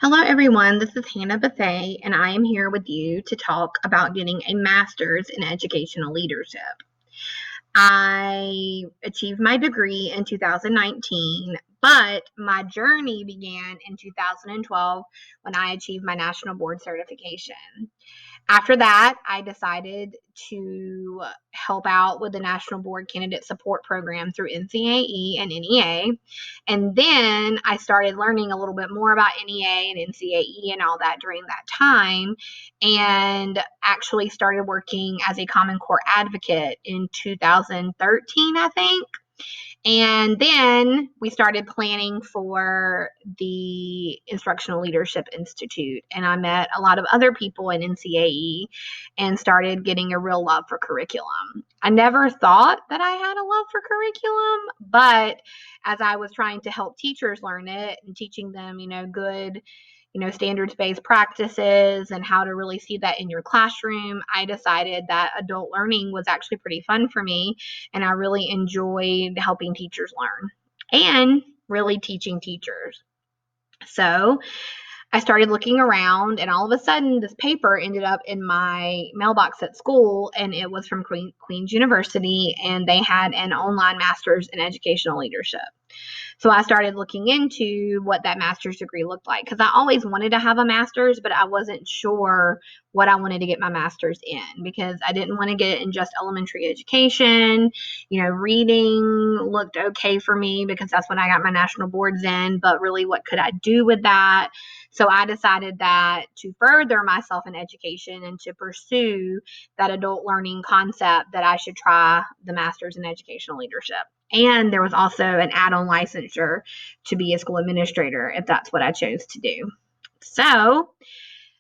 Hello, everyone. This is Hannah Bethay, and I am here with you to talk about getting a master's in educational leadership. I achieved my degree in 2019, but my journey began in 2012 when I achieved my national board certification. After that, I decided to help out with the National Board Candidate Support Program through NCAE and NEA. And then I started learning a little bit more about NEA and NCAE and all that during that time, and actually started working as a Common Core advocate in 2013, I think. And then we started planning for the Instructional Leadership Institute. And I met a lot of other people in NCAE and started getting a real love for curriculum. I never thought that I had a love for curriculum, but as I was trying to help teachers learn it and teaching them, good standards-based practices and how to really see that in your classroom, I decided that adult learning was actually pretty fun for me, and I really enjoyed helping teachers learn and really teaching teachers. So I started looking around, and all of a sudden, this paper ended up in my mailbox at school, and it was from Queen's University, and they had an online master's in educational leadership. So I started looking into what that master's degree looked like, because I always wanted to have a master's, but I wasn't sure what I wanted to get my master's in, because I didn't want to get it in just elementary education. Reading looked okay for me because that's when I got my national boards in, but really, what could I do with that? So I decided that to further myself in education and to pursue that adult learning concept, that I should try the master's in educational leadership. And there was also an add-on licensure to be a school administrator if that's what I chose to do. So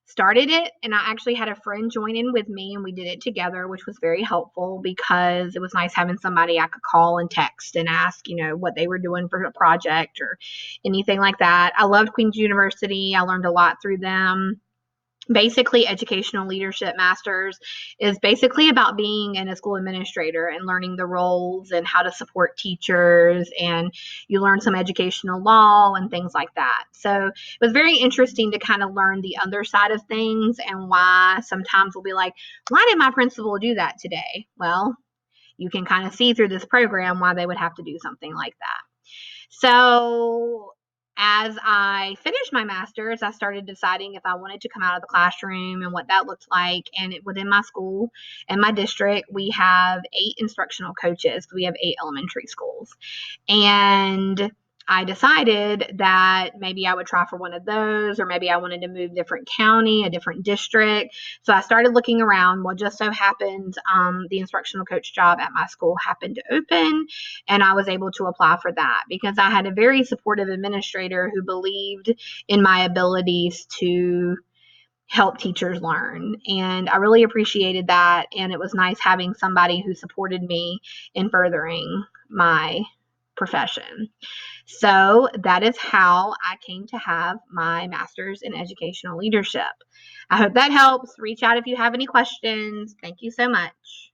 started it, and I actually had a friend join in with me, and we did it together, which was very helpful because it was nice having somebody I could call and text and ask, what they were doing for a project or anything like that. I loved Queen's University. I learned a lot through them. Basically, educational leadership masters is basically about being in a school administrator and learning the roles and how to support teachers, and you learn some educational law and things like that. So it was very interesting to kind of learn the other side of things, and why sometimes we'll be like, why did my principal do that today? Well, you can kind of see through this program why they would have to do something like that. So as I finished my master's, I started deciding if I wanted to come out of the classroom and what that looked like. And within my school and my district, we have 8 instructional coaches. We have 8 elementary schools. And I decided that maybe I would try for one of those, or maybe I wanted to move different county, a different district. So I started looking around. Well, just so happened the instructional coach job at my school happened to open, and I was able to apply for that because I had a very supportive administrator who believed in my abilities to help teachers learn. And I really appreciated that. And it was nice having somebody who supported me in furthering my profession. So that is how I came to have my master's in educational leadership. I hope that helps. Reach out if you have any questions. Thank you so much.